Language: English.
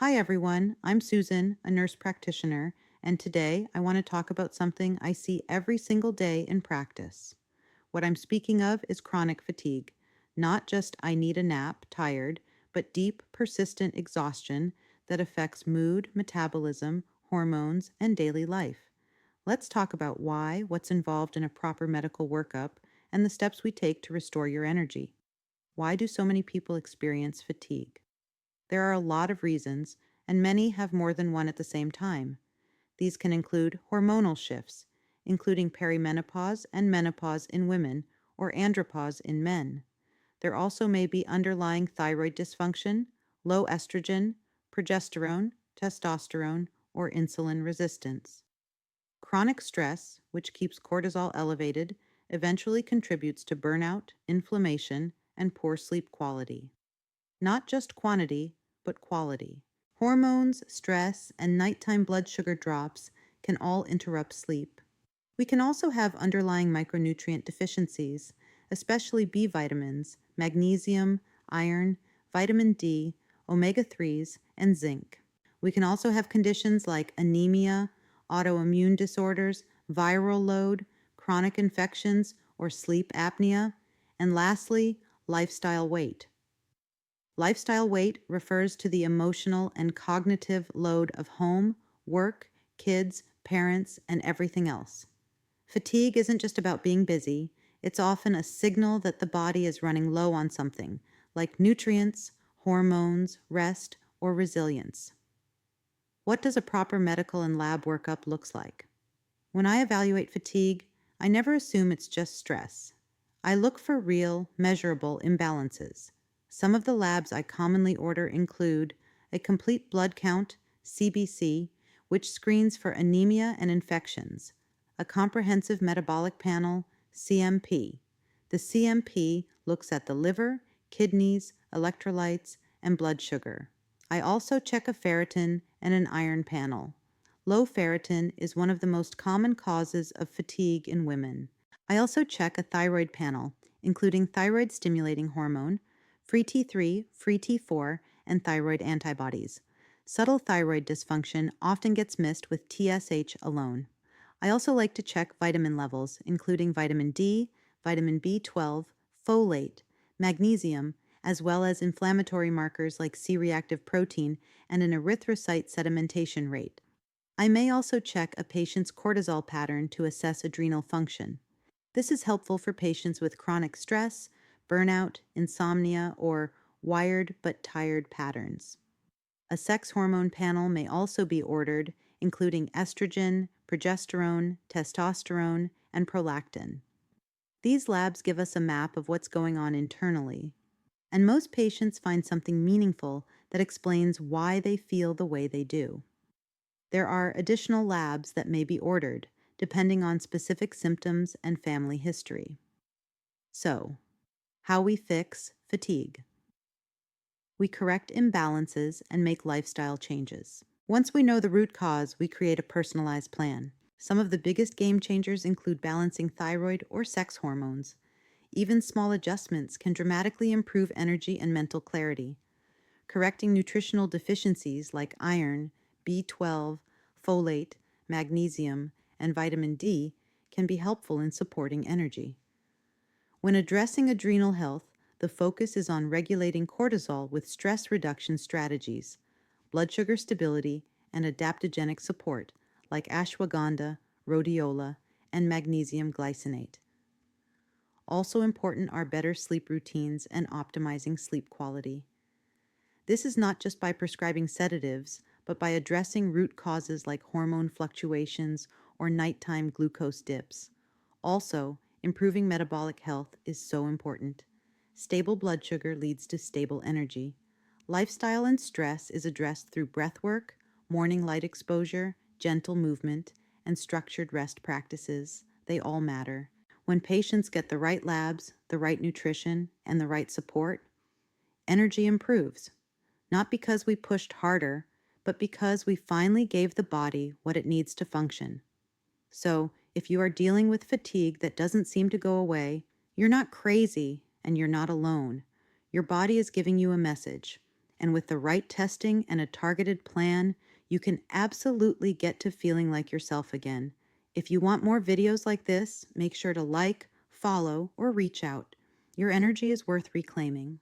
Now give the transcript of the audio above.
Hi everyone, I'm Susan, a nurse practitioner, and today I want to talk about something I see every single day in practice. What I'm speaking of is chronic fatigue, not just I need a nap, tired, but deep, persistent exhaustion that affects mood, metabolism, hormones, and daily life. Let's talk about why, what's involved in a proper medical workup, and the steps we take to restore your energy. Why do so many people experience fatigue? There are a lot of reasons, and many have more than one at the same time. These can include hormonal shifts, including perimenopause and menopause in women or andropause in men. There also may be underlying thyroid dysfunction, low estrogen, progesterone, testosterone, or insulin resistance. Chronic stress, which keeps cortisol elevated, eventually contributes to burnout, inflammation, and poor sleep quality. Not just quantity, but quality. Hormones, stress, and nighttime blood sugar drops can all interrupt sleep. We can also have underlying micronutrient deficiencies, especially B vitamins, magnesium, iron, vitamin D, omega 3s, and zinc. We can also have conditions like anemia, autoimmune disorders, viral load, chronic infections, or sleep apnea, and lastly, lifestyle weight. Lifestyle weight refers to the emotional and cognitive load of home, work, kids, parents, and everything else. Fatigue isn't just about being busy, it's often a signal that the body is running low on something, like nutrients, hormones, rest, or resilience. What does a proper medical and lab workup looks like? When I evaluate fatigue, I never assume it's just stress. I look for real, measurable imbalances. Some of the labs I commonly order include a complete blood count, CBC, which screens for anemia and infections, a comprehensive metabolic panel, CMP. The CMP looks at the liver, kidneys, electrolytes, and blood sugar. I also check a ferritin and an iron panel. Low ferritin is one of the most common causes of fatigue in women. I also check a thyroid panel, including thyroid stimulating hormone, free T3, free T4, and thyroid antibodies. Subtle thyroid dysfunction often gets missed with TSH alone. I also like to check vitamin levels, including vitamin D, vitamin B12, folate, magnesium, as well as inflammatory markers like C-reactive protein and an erythrocyte sedimentation rate. I may also check a patient's cortisol pattern to assess adrenal function. This is helpful for patients with chronic stress, burnout, insomnia, or wired but tired patterns. A sex hormone panel may also be ordered, including estrogen, progesterone, testosterone, and prolactin. These labs give us a map of what's going on internally, and most patients find something meaningful that explains why they feel the way they do. There are additional labs that may be ordered, depending on specific symptoms and family history. So, how we fix fatigue. We correct imbalances and make lifestyle changes. Once we know the root cause, we create a personalized plan. Some of the biggest game changers include balancing thyroid or sex hormones. Even small adjustments can dramatically improve energy and mental clarity. Correcting nutritional deficiencies like iron, B12, folate, magnesium, and vitamin D can be helpful in supporting energy. When addressing adrenal health, the focus is on regulating cortisol with stress reduction strategies, blood sugar stability, and adaptogenic support like ashwagandha, rhodiola, and magnesium glycinate. Also important are better sleep routines and optimizing sleep quality. This is not just by prescribing sedatives, but by addressing root causes like hormone fluctuations or nighttime glucose dips. Also, improving metabolic health is so important. Stable blood sugar leads to stable energy. Lifestyle and stress is addressed through breath work, morning light exposure, gentle movement, and structured rest practices. They all matter. When patients get the right labs, the right nutrition, and the right support, energy improves. Not because we pushed harder, but because we finally gave the body what it needs to function. So, if you are dealing with fatigue that doesn't seem to go away, you're not crazy and you're not alone. Your body is giving you a message, And with the right testing and a targeted plan, you can absolutely get to feeling like yourself again. If you want more videos like this, make sure to like, follow, or reach out. Your energy is worth reclaiming.